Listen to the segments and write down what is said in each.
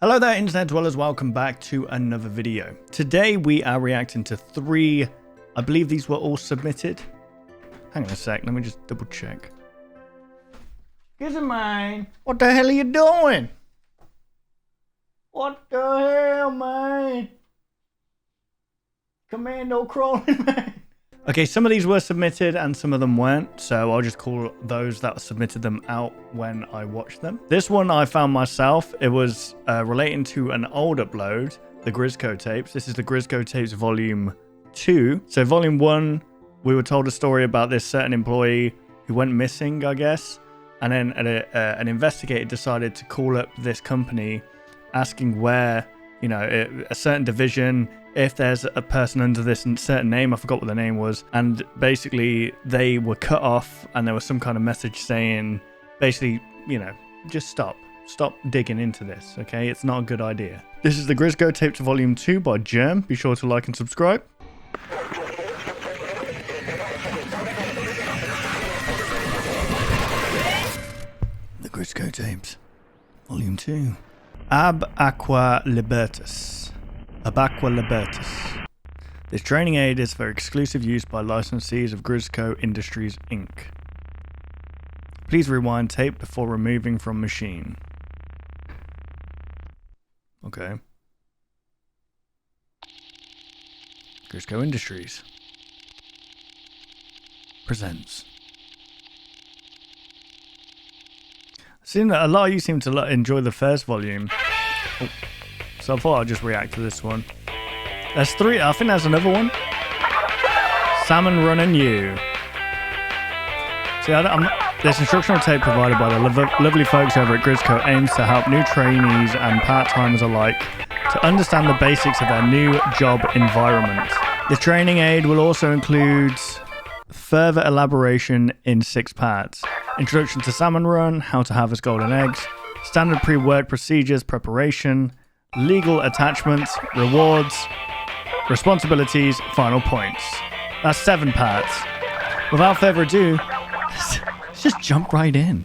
Hello there, internet dwellers. Welcome back to another video. Today we are reacting to three. I believe these were all submitted. Hang on a sec. Let me just double check. Excuse me, man. What the hell are you doing? What the hell, man? Commando crawling, man. Okay, some of these were submitted and some of them weren't, so I'll just call those that submitted them out when I watch them. This one I found myself. It was relating to an old upload, the Grisco tapes. This is the Grisco tapes volume 2. So volume 1, we were told a story about this certain employee who went missing, I guess, and then an investigator decided to call up this company asking where, you know, a certain division, if there's a person under this certain name, I forgot what the name was, and basically they were cut off and there was some kind of message saying, basically, you know, just stop digging into this, okay? It's not a good idea. This is the Grisco Tapes Volume 2 by Jerm. Be sure to like and subscribe. The Grisco Tapes Volume 2. Ab Aqua Libertas. Abaqua Libertas. This training aid is for exclusive use by licensees of Grisco Industries Inc. Please rewind tape before removing from machine. Okay. Grisco Industries presents. Seeing that a lot of you seem to enjoy the first volume. Oh. So I thought I'd just react to this one. There's 3. I think there's another one. Salmon Run and You. See, this instructional tape provided by the lovely folks over at Grisco aims to help new trainees and part-timers alike to understand the basics of their new job environment. The training aid will also include further elaboration in 6 parts. Introduction to Salmon Run, how to harvest golden eggs, standard pre-work procedures, preparation, legal attachments, rewards, responsibilities, final points. That's 7 parts. Without further ado, let's just jump right in.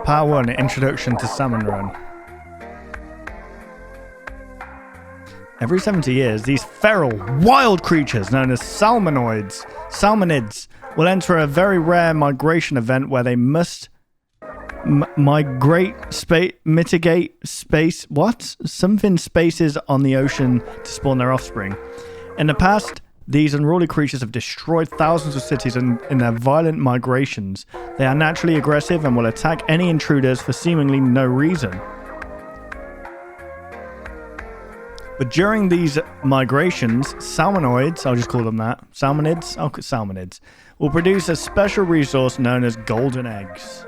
Part 1, Introduction to Salmon Run. Every 70 years, these feral, wild creatures known as salmonids, will enter a very rare migration event where they must mitigate spaces on the ocean to spawn their offspring. In the past, these unruly creatures have destroyed thousands of cities in their violent migrations. They are naturally aggressive and will attack any intruders for seemingly no reason. But during these migrations, salmonids, I'll just call them that, salmonids, will produce a special resource known as golden eggs.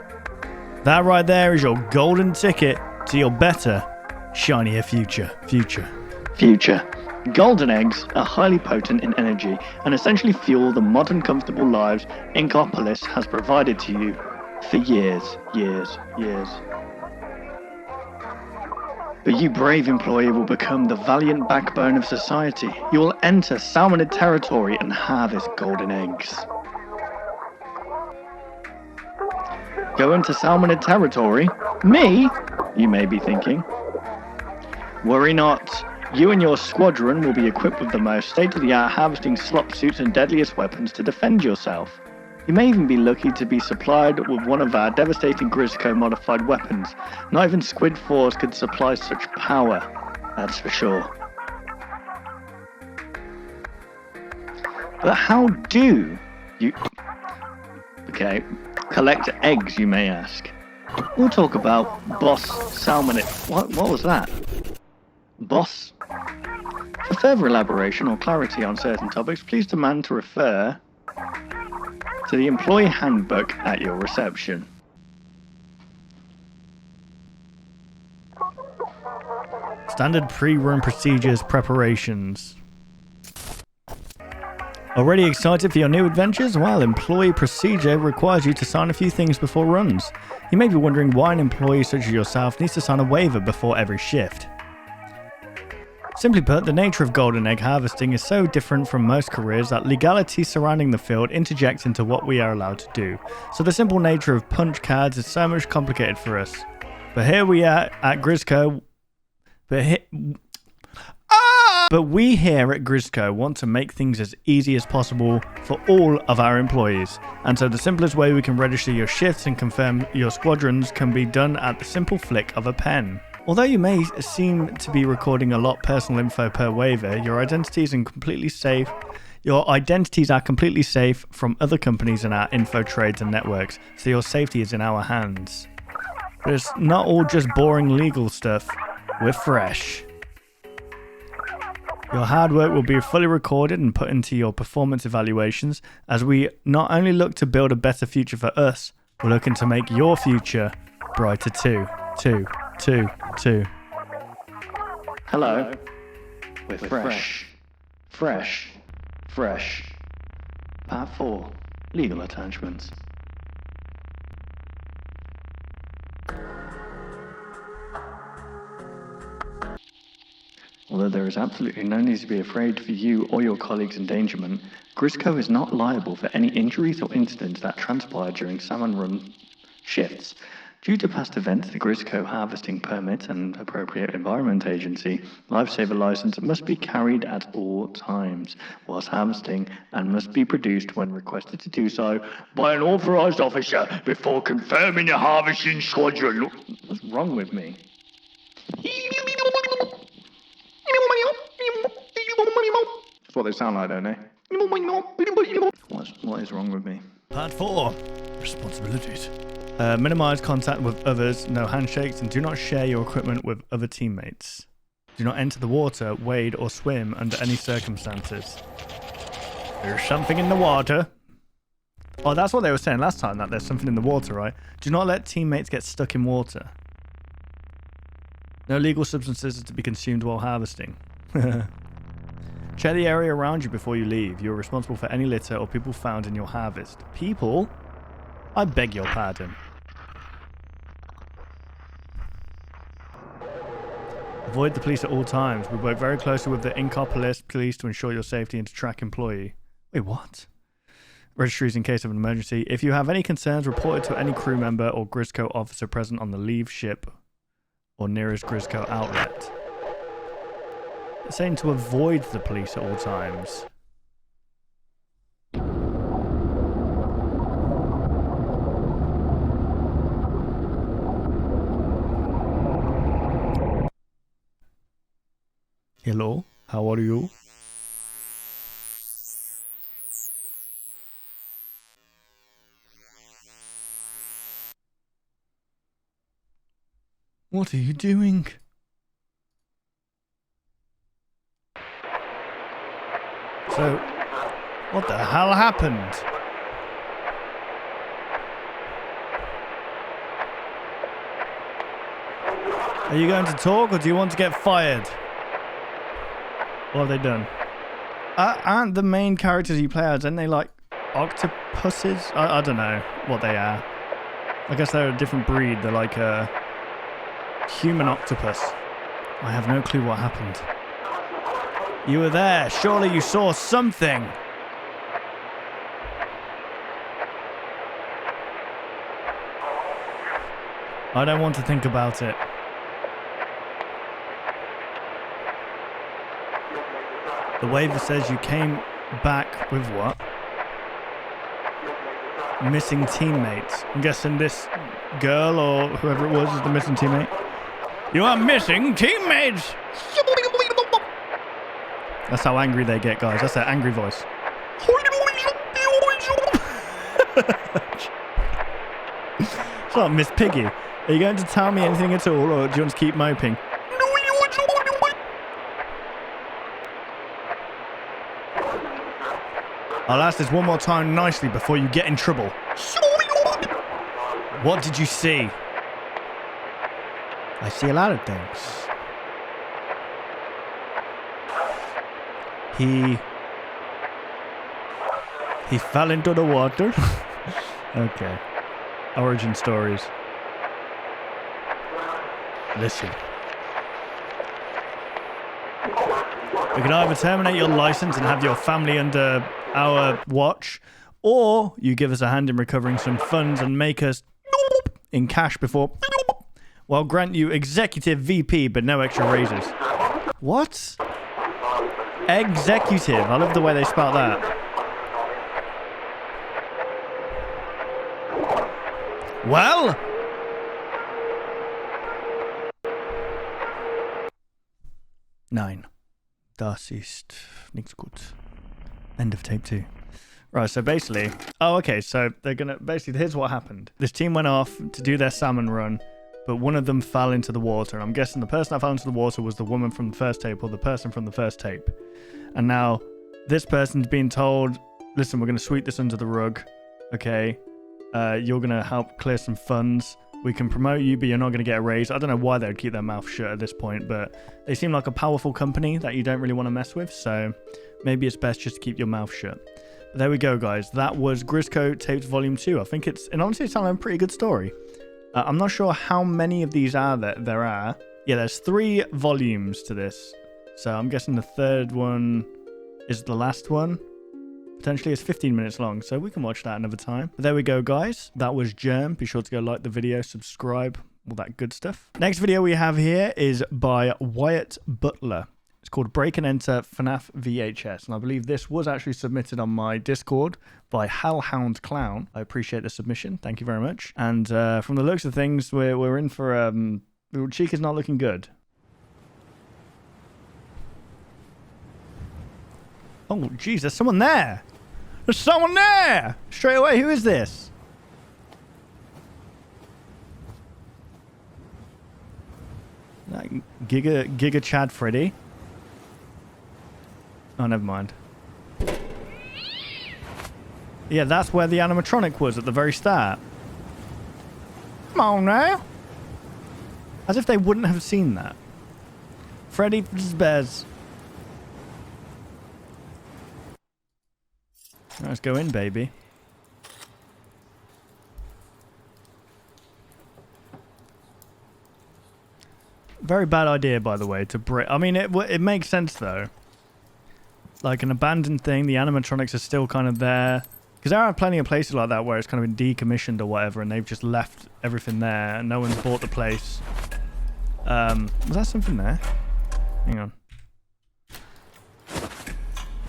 That right there is your golden ticket to your better, shinier future. Golden eggs are highly potent in energy and essentially fuel the modern comfortable lives Inkopolis has provided to you for years. But you brave employee will become the valiant backbone of society. You will enter salmonid territory and harvest golden eggs. Go into salmonid territory? Me? You may be thinking. Worry not. You and your squadron will be equipped with the most state-of-the-art harvesting slop suits and deadliest weapons to defend yourself. You may even be lucky to be supplied with one of our devastating Grisco modified weapons. Not even Squid 4s could supply such power, that's for sure. But how do you... Okay, collect eggs, you may ask. We'll talk about Boss Salmonid... What was that? Boss? For further elaboration or clarity on certain topics, please demand to refer to the employee handbook at your reception. Standard pre-run procedures, preparations. Already excited for your new adventures? Well, employee procedure requires you to sign a few things before runs. You may be wondering why an employee such as yourself needs to sign a waiver before every shift. Simply put, the nature of golden egg harvesting is so different from most careers that legality surrounding the field interjects into what we are allowed to do. So the simple nature of punch cards is so much complicated for us. But here we are at Grisco. But we here at Grisco want to make things as easy as possible for all of our employees. And so the simplest way we can register your shifts and confirm your squadrons can be done at the simple flick of a pen. Although you may seem to be recording a lot personal info per waiver, your identities are completely safe from other companies in our info trades and networks, so your safety is in our hands. But it's not all just boring legal stuff. We're fresh. Your hard work will be fully recorded and put into your performance evaluations, as we not only look to build a better future for us, we're looking to make your future brighter too. Hello. We're fresh. Fresh. Part 4. Legal attachments. Although there is absolutely no need to be afraid for you or your colleagues' endangerment, Grisco is not liable for any injuries or incidents that transpire during salmon run shifts. Due to past events, the Grisco Harvesting Permit and appropriate Environment Agency Lifesaver License must be carried at all times whilst harvesting and must be produced when requested to do so by an authorised officer before confirming the harvesting squadron. What's wrong with me? That's what they sound like, don't they? What is wrong with me? Part 4. Responsibilities. Minimize contact with others, no handshakes, and do not share your equipment with other teammates. Do not enter the water, wade, or swim under any circumstances. There's something in the water. Oh, that's what they were saying last time, that there's something in the water, right? Do not let teammates get stuck in water. No illegal substances are to be consumed while harvesting. Check the area around you before you leave. You are responsible for any litter or people found in your harvest. People? I beg your pardon. Avoid the police at all times. We work very closely with the in-car police to ensure your safety and to track employee. Wait, what? Registries in case of an emergency. If you have any concerns, report it to any crew member or Grisco officer present on the leave ship or nearest Grisco outlet. It's saying to avoid the police at all times. Hello, how are you? What are you doing? So, what the hell happened? Are you going to talk or do you want to get fired? What have they done? Aren't the main characters you play as, aren't they like octopuses? I don't know what they are. I guess they're a different breed. They're like a human octopus. I have no clue what happened. You were there. Surely you saw something. I don't want to think about it. The waiver says you came back with what? Missing teammates. I'm guessing this girl or whoever it was is the missing teammate. You are missing teammates! That's how angry they get, guys. That's their angry voice. It's not Miss Piggy. Are you going to tell me anything at all, or do you want to keep moping? I'll ask this one more time nicely before you get in trouble. What did you see? I see a lot of things. He fell into the water. Okay. Origin stories. Listen. We can either terminate your license and have your family under our watch, or you give us a hand in recovering some funds and make us in cash before well grant you executive VP but no extra raises. What? Executive. I love the way they spell that. Well, nein. Das ist nichts gut. End of tape 2. Right, so basically... Oh, okay, so they're gonna... Basically, here's what happened. This team went off to do their salmon run, but one of them fell into the water. And I'm guessing the person that fell into the water was the woman from the first tape or the person from the first tape. And now, this person's being told, listen, we're going to sweep this under the rug, okay? You're going to help clear some funds. We can promote you, but you're not going to get a raise. I don't know why they would keep their mouth shut at this point, but they seem like a powerful company that you don't really want to mess with, so maybe it's best just to keep your mouth shut. But there we go, guys. That was Grisco Tapes Volume 2. I think and honestly, it sounds like a pretty good story. I'm not sure how many of these there are. Yeah, there's 3 volumes to this, so I'm guessing the third one is the last one. Potentially it's 15 minutes long, so we can watch that another time. But there we go, guys. That was Jerm. Be sure to go like the video, subscribe, all that good stuff. Next video we have here is by WyattButler. It's called Break and Enter FNAF VHS. And I believe this was actually submitted on my Discord by Hellhound Clown. I appreciate the submission. Thank you very much. And from the looks of things, we're in for... Cheek is not looking good. Oh, jeez, there's someone there. There's someone there! Straight away, who is this? Giga Chad Freddy. Oh, never mind. Yeah, that's where the animatronic was at the very start. Come on now. As if they wouldn't have seen that. Freddy Bears. Let's go in, baby. Very bad idea, by the way, to break. I mean, it makes sense, though. Like an abandoned thing, the animatronics are still kind of there. Because there are plenty of places like that where it's kind of been decommissioned or whatever, and they've just left everything there, and no one's bought the place. Was that something there? Hang on.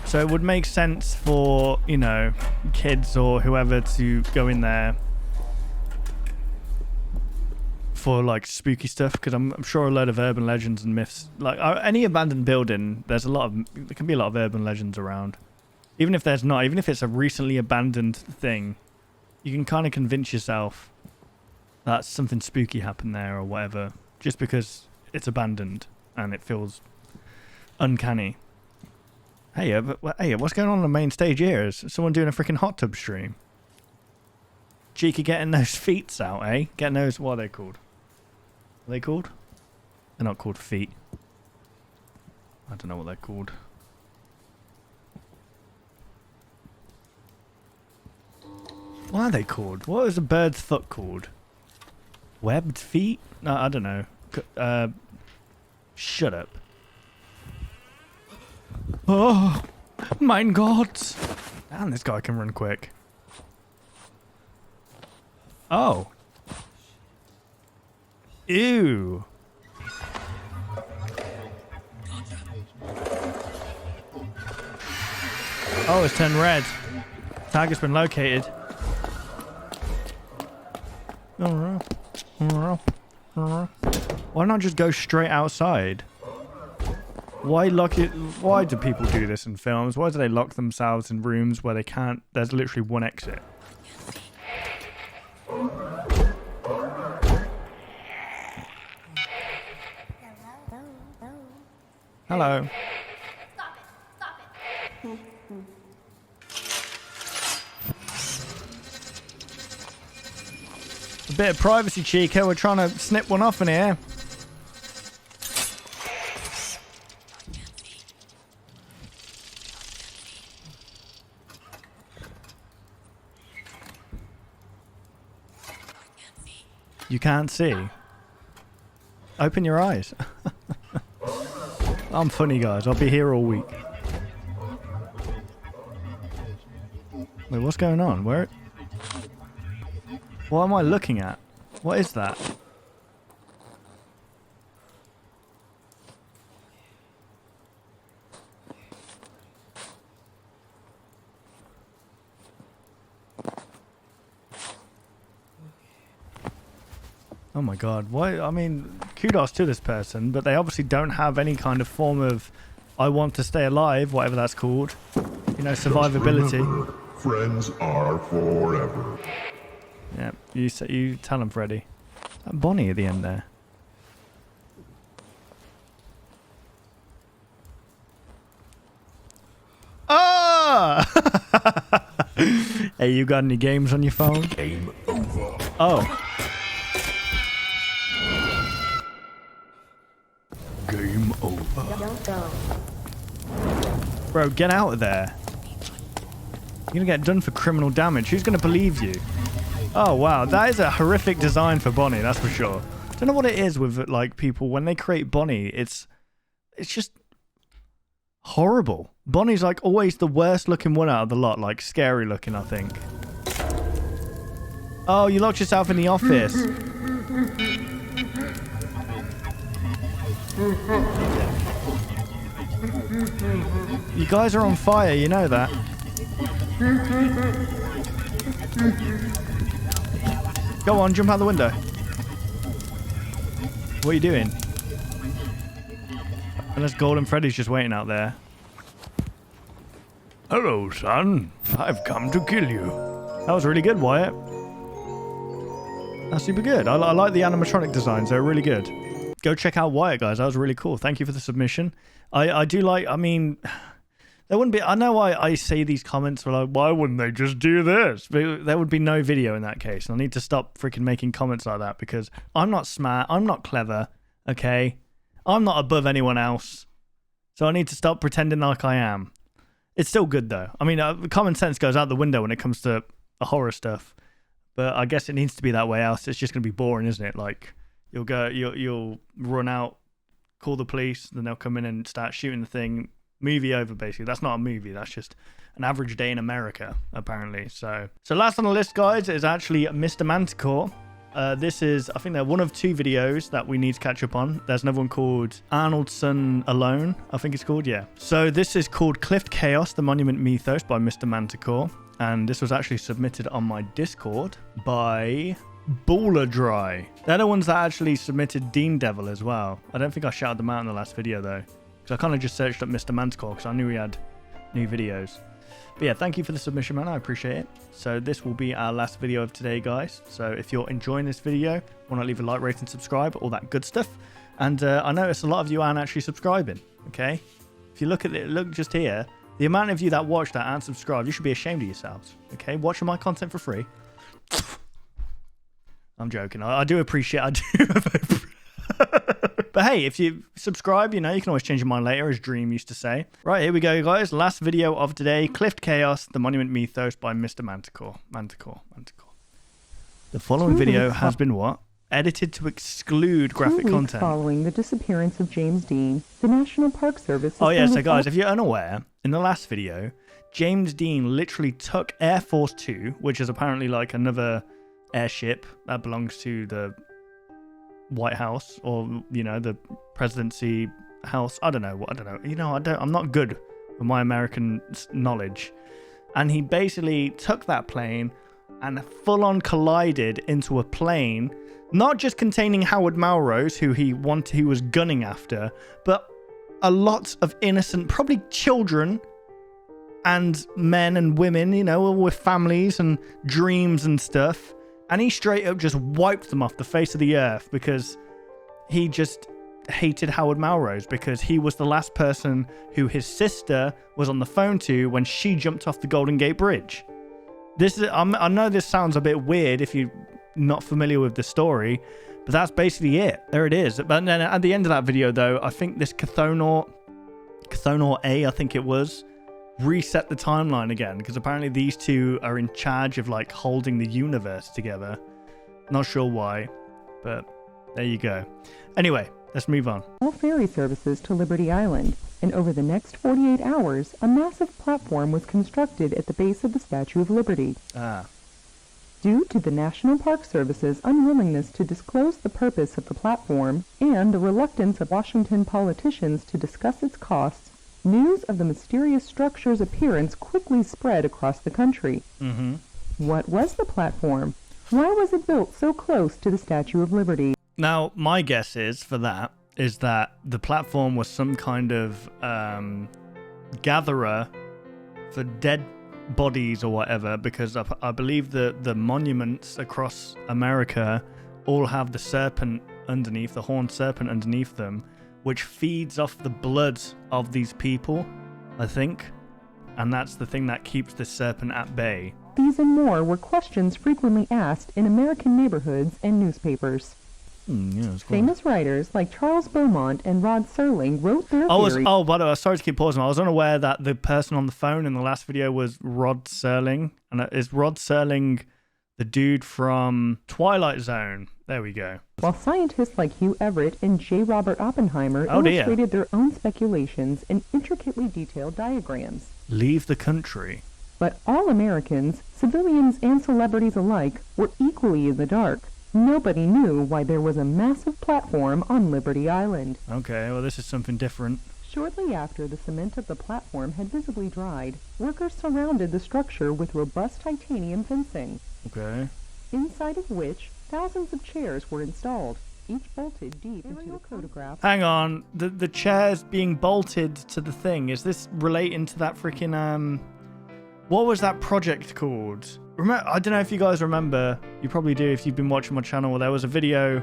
So it would make sense for, you know, kids or whoever to go in there for, like, spooky stuff, because I'm sure a load of urban legends and myths, like, any abandoned building, there can be a lot of urban legends around. Even if there's not, even if it's a recently abandoned thing, you can kind of convince yourself that something spooky happened there or whatever, just because it's abandoned and it feels uncanny. Hey, what's going on the main stage here? Is someone doing a freaking hot tub stream? Cheeky getting those feet out, eh? Getting those, what are they called? Are they called? They're not called feet. I don't know what they're called. What are they called? What is a bird's foot called? Webbed feet? No, I don't know. Shut up. Oh, mein Gott. Damn, this guy can run quick. Oh. Ew. Oh, it's turned red. Target's been located. Why not just go straight outside? Why lock it? Why do people do this in films? Why do they lock themselves in rooms where they can't? There's literally one exit. Hello. Stop it. A bit of privacy, Chico. We're trying to snip one off in here. You can't see. Open your eyes. I'm funny, guys. I'll be here all week. Wait, what's going on? Where? What am I looking at? What is that? Oh my god, why? I mean, kudos to this person, but they obviously don't have any kind of form of I want to stay alive, whatever that's called. You know, survivability. Remember, friends are forever. Yeah, you tell him, Freddy. That Bonnie at the end there. Ah! Hey, you got any games on your phone? Game over. Oh. Game over. Don't go. Bro, get out of there. You're gonna get done for criminal damage. Who's gonna believe you? Oh wow, that is a horrific design for Bonnie, that's for sure. Don't know what it is with like people when they create Bonnie. It's just horrible. Bonnie's like always the worst looking one out of the lot, like scary looking, I think. Oh, you locked yourself in the office. You guys are on fire, you know that. Go on, jump out the window. What are you doing? Unless Golden Freddy's just waiting out there. Hello, son. I've come to kill you. That was really good, Wyatt. That's super good. I like the animatronic designs. They're really good. Go check out Wyatt, guys. That was really cool. Thank you for the submission. I do like, I mean, there wouldn't be, I know I say these comments were like, why wouldn't they just do this? But there would be no video in that case. And I need to stop freaking making comments like that because I'm not smart. I'm not clever. Okay. I'm not above anyone else. So I need to stop pretending like I am. It's still good though. I mean, common sense goes out the window when it comes to horror stuff. But I guess it needs to be that way, else it's just going to be boring, isn't it? Like, you'll run out, call the police, then they'll come in and start shooting the thing. Movie over, basically. That's not a movie. That's just an average day in America, apparently. So last on the list, guys, is actually MisterManticore. This is, I think they're one of two videos that we need to catch up on. There's another one called Arnoldson Alone, I think it's called, yeah. So this is called Cliff Chaos, the Monument Mythos by MisterManticore. And this was actually submitted on my Discord by Baller Dry. They're the ones that actually submitted Dean Devil as well. I don't think I shouted them out in the last video though, because I kind of just searched up MisterManticore because I knew he had new videos. But yeah, thank you for the submission, man. I appreciate it. So this will be our last video of today, guys. So if you're enjoying this video, want to leave a like, rate, and subscribe, all that good stuff. And I noticed a lot of you aren't actually subscribing, okay? If you look at it, look just here, the amount of you that watch that aren't subscribed, you should be ashamed of yourselves, okay? Watching my content for free. I'm joking. I do appreciate. I do. But hey, if you subscribe, you know, you can always change your mind later, as Dream used to say. Right, here we go, guys. Last video of today. Cliff Chaos, the Monument Mythos by MisterManticore. Manticore. The following video has been what? Edited to exclude graphic 2 weeks content. Following the disappearance of James Dean, the National Park Service... Oh yeah, so guys, if you're unaware, in the last video, James Dean literally took Air Force 2, which is apparently like another airship that belongs to the White House, or you know, the presidency house. I don't know. You know, I'm not good with my American knowledge. And he basically took that plane and full-on collided into a plane, not just containing Howard Melrose, who he was gunning after, but a lot of innocent, probably children and men and women, you know, with families and dreams and stuff. And he straight up just wiped them off the face of the earth because he just hated Howard Melrose, because he was the last person who his sister was on the phone to when she jumped off the Golden Gate Bridge. I know this sounds a bit weird if you're not familiar with the story, but that's basically it. There it is. But then at the end of that video, though, I think this Cathonaut A, I think it was, reset the timeline again, because apparently these two are in charge of like holding the universe together. Not sure why, but there you go. Anyway, Let's move on. all ferry services to Liberty Island, and over the next 48 hours, a massive platform was constructed at the base of the Statue of Liberty. Ah. Due to the National Park Service's unwillingness to disclose the purpose of the platform and the reluctance of Washington politicians to discuss its costs, news of the mysterious structure's appearance quickly spread across the country. Mm-hmm. What was the platform? Why was it built so close to the Statue of Liberty? Now, my guess is that the platform was some kind of gatherer for dead bodies or whatever, because I believe the monuments across America all have the serpent underneath, the horned serpent underneath them, which feeds off the blood of these people, I think. And that's the thing that keeps the serpent at bay. These and more were questions frequently asked in American neighborhoods and newspapers. Yeah, that's cool. Famous writers like Charles Beaumont and Rod Serling wrote their theory. By the way, sorry to keep pausing. I was unaware that the person on the phone in the last video was Rod Serling. And is Rod Serling the dude from Twilight Zone? There we go. While scientists like Hugh Everett and J. Robert Oppenheimer Oh, dear. illustrated their own speculations in intricately detailed diagrams. Leave the country. But all Americans, civilians and celebrities alike, were equally in the dark. Nobody knew why there was a massive platform on Liberty Island. Okay, well, this is something different. Shortly after the cement of the platform had visibly dried, workers surrounded the structure with robust titanium fencing, Okay. inside of which thousands of chairs were installed, each bolted deep into the photograph. Hang on. The chairs being bolted to the thing. Is this relating to that freaking, what was that project called? I don't know if you guys remember. You probably do if you've been watching my channel. There was a video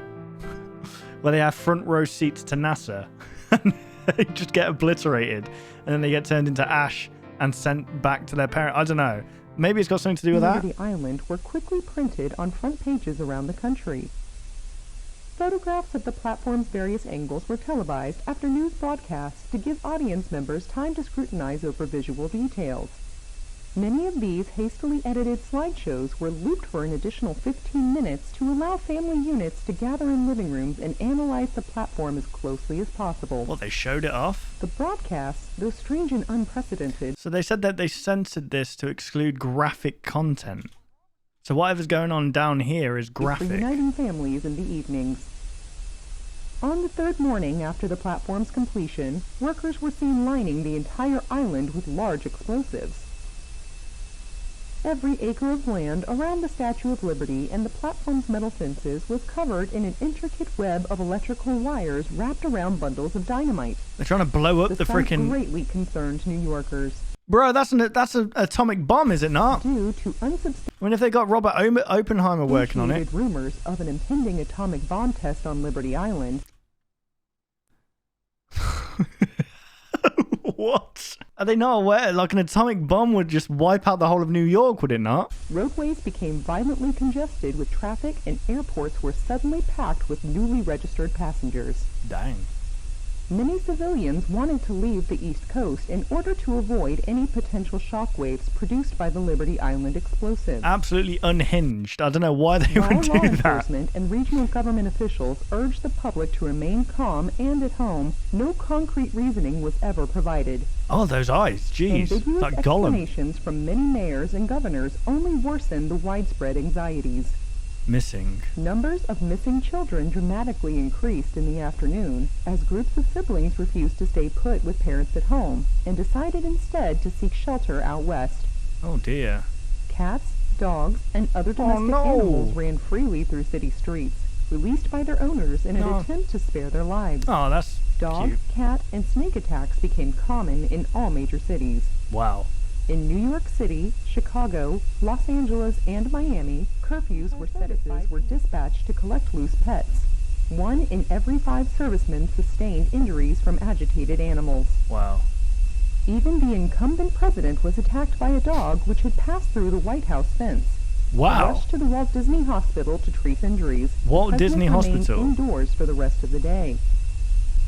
where they have front row seats to NASA. And they just get obliterated. And then they get turned into ash and sent back to their parent. I don't know. Maybe it's got something to do with that? Liberty Island were quickly printed on front pages around the country. Photographs of the platform's various angles were televised after news broadcasts to give audience members time to scrutinize over visual details. Many of these hastily edited slideshows were looped for an additional 15 minutes to allow family units to gather in living rooms and analyze the platform as closely as possible. Well, they showed it off. The broadcasts, though strange and unprecedented, So they said that they censored this to exclude graphic content. So whatever's going on down here is graphic. reuniting families in the evenings. On the third morning after the platform's completion, workers were seen lining the entire island with large explosives. Every acre of land around the Statue of Liberty and the platform's metal fences was covered in an intricate web of electrical wires wrapped around bundles of dynamite. They're trying to blow up the sight freaking... greatly concerned New Yorkers. Bro, that's an atomic bomb, is it not? Due to I mean, if they got Robert Oppenheimer working on it. unsubstantiated rumors of an impending atomic bomb test on Liberty Island, What? Are they not aware? Like, an atomic bomb would just wipe out the whole of New York, would it not? roadways became violently congested with traffic and airports were suddenly packed with newly registered passengers. Dang. Many civilians wanted to leave the East Coast in order to avoid any potential shockwaves produced by the Liberty Island explosives. Absolutely unhinged. I don't know why they While would law do that. enforcement and regional government officials urged the public to remain calm and at home, no concrete reasoning was ever provided. Oh, those eyes. Jeez. Ambiguous Like Gollum. explanations from many mayors and governors only worsened the widespread anxieties. Missing. Numbers of missing children dramatically increased in the afternoon as groups of siblings refused to stay put with parents at home and decided instead to seek shelter out west. Oh, dear. Cats, dogs, and other domestic animals ran freely through city streets, released by their owners in an attempt to spare their lives. Oh, that's Dog, cute. cat, and snake attacks became common in all major cities. Wow. In New York City, Chicago, Los Angeles, and Miami, curfews were dispatched to collect loose pets. 1 in every 5 servicemen sustained injuries from agitated animals. Wow. Even the incumbent president was attacked by a dog which had passed through the White House fence. Wow. Rushed to the Walt Disney Hospital to treat injuries. Walt The Disney president Hospital. remained indoors for the rest of the day.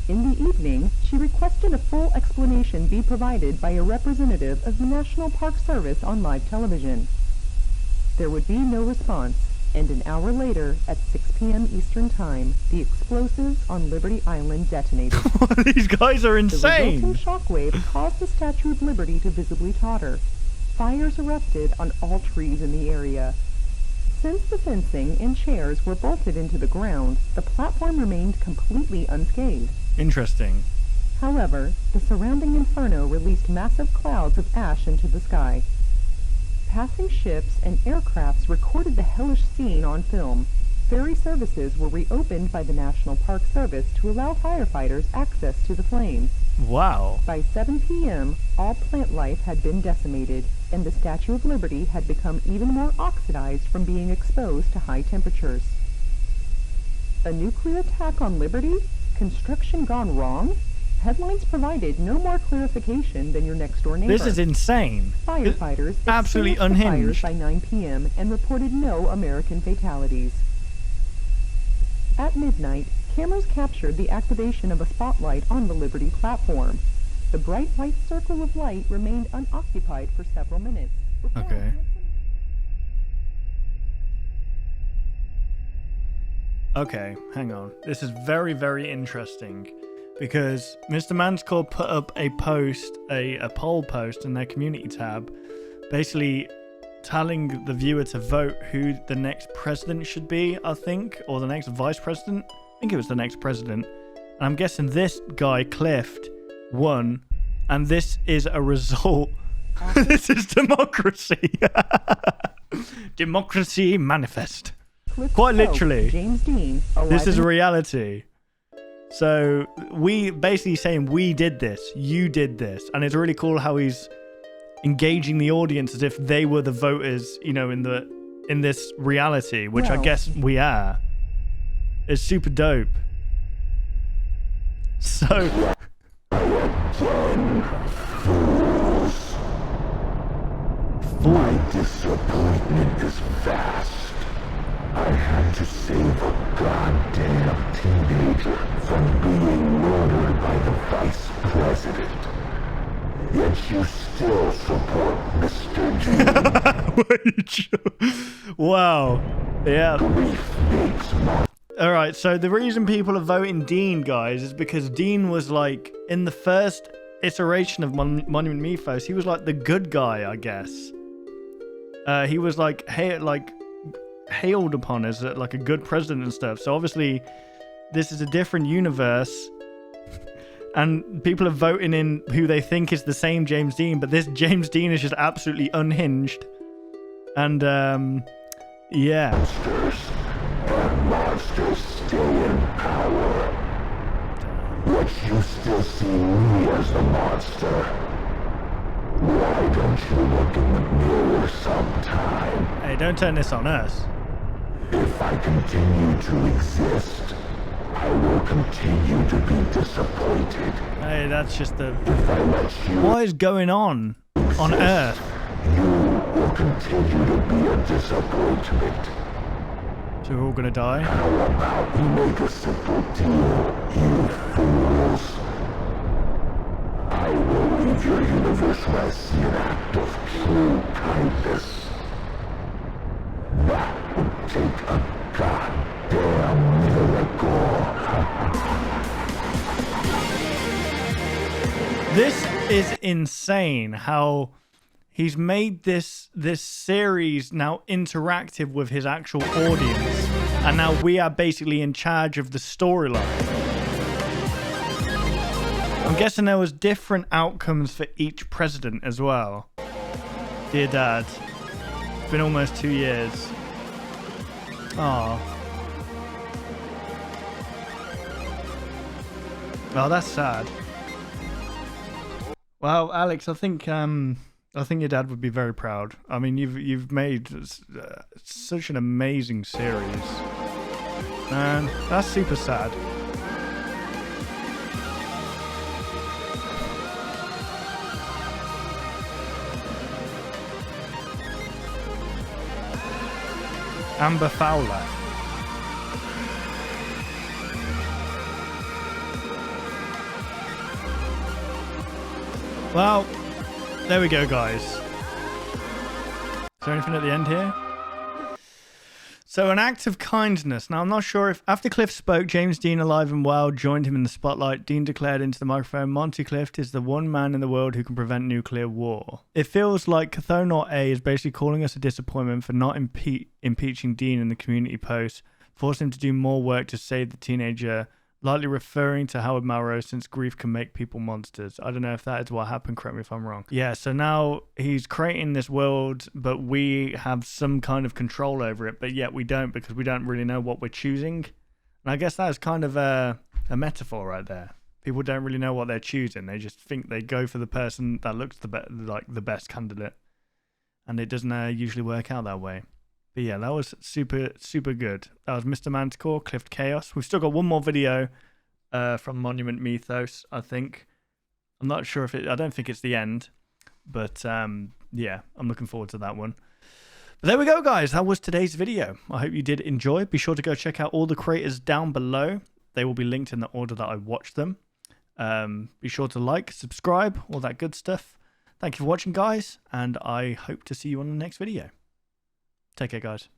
In the evening, she requested a full explanation be provided by a representative of the National Park Service on live television. There would be no response, And an hour later, at 6 p.m. Eastern Time, the explosives on Liberty Island detonated. These guys are The insane. resulting shockwave caused the Statue of Liberty to visibly totter. Fires erupted on all trees in the area. Since the fencing and chairs were bolted into the ground, the platform remained completely unscathed. Interesting. However, the surrounding inferno released massive clouds of ash into the sky. Passing ships and aircrafts recorded the hellish scene on film. Ferry services were reopened by the National Park Service to allow firefighters access to the flames. Wow. By 7 p.m., all plant life had been decimated, and the Statue of Liberty had become even more oxidized from being exposed to high temperatures. A nuclear attack on Liberty? Construction gone wrong? Headlines provided no more clarification than your next-door neighbor. This is insane. Firefighters Absolutely extinguished the fires unhinged. by 9 p.m. and reported no American fatalities. At midnight, cameras captured the activation of a spotlight on the Liberty platform. The bright white circle of light remained unoccupied for several minutes. Okay. Okay, hang on. This is very, very interesting because MisterManticore put up a post, a poll post in their community tab, basically telling the viewer to vote who the next president should be, I think, or the next vice president. I think it was the next president. And I'm guessing this guy, Clift, won, and this is a result. This is democracy. Democracy manifest. Quite literally. James Dean, This is reality. So we basically saying we did this, you did this, and it's really cool how he's engaging the audience as if they were the voters, you know, in this reality, which I guess we are. It's super dope. So My disappointment is vast. I had to save a goddamn teenager from being murdered by the vice president. Yet you still support Mr. G. wow. Yeah. Grief makes my Alright, so the reason people are voting Dean, guys, is because Dean was like, in the first iteration of Monument Mythos, he was like the good guy, I guess. He was like, hailed upon as like a good president and stuff. So obviously, this is a different universe. And people are voting in who they think is the same James Dean, but this James Dean is just absolutely unhinged. And, yeah. monsters stay in power. Yet you still see me as the monster. Why don't you look in the mirror sometime? Hey, don't turn this on us. If I continue to exist, I will continue to be disappointed. Hey, that's just the... If I let you What is going on Earth? you will continue to be a disappointment. So we're all gonna die? How about we make a simple deal, you fools? I will leave your universe where I see an act of true kindness. That would take a goddamn miracle. This is insane how he's made this series now interactive with his actual audience, and now we are basically in charge of the storyline. I'm guessing there was different outcomes for each president as well. Dear Dad, it's been almost 2 years. Oh, that's sad. Well, Alex, I think your dad would be very proud. I mean, you've made such an amazing series, and that's super sad. Amber Fowler. Well, there we go, guys. Is there anything at the end here? So an act of kindness. Now, I'm not sure if after Cliff spoke, James Dean, alive and well, joined him in the spotlight. Dean declared into the microphone, Monty Clift is the one man in the world who can prevent nuclear war. It feels like Cathonaut A is basically calling us a disappointment for not impeaching Dean in the community post, forcing him to do more work to save the teenager, lightly referring to Howard Malraux since grief can make people monsters. I don't know if that is what happened, correct me if I'm wrong. Yeah, so now he's creating this world, but we have some kind of control over it, but yet we don't because we don't really know what we're choosing. And I guess that's kind of a metaphor right there. People don't really know what they're choosing. They just think they go for the person that looks the best candidate. And it doesn't usually work out that way. But yeah, that was super, super good. That was MisterManticore, Clift Chaos. We've still got one more video from Monument Mythos, I think. I'm not sure if I don't think it's the end. But yeah, I'm looking forward to that one. But there we go, guys. That was today's video. I hope you did enjoy. Be sure to go check out all the creators down below. They will be linked in the order that I watched them. Be sure to like, subscribe, all that good stuff. Thank you for watching, guys. And I hope to see you on the next video. Take care, guys.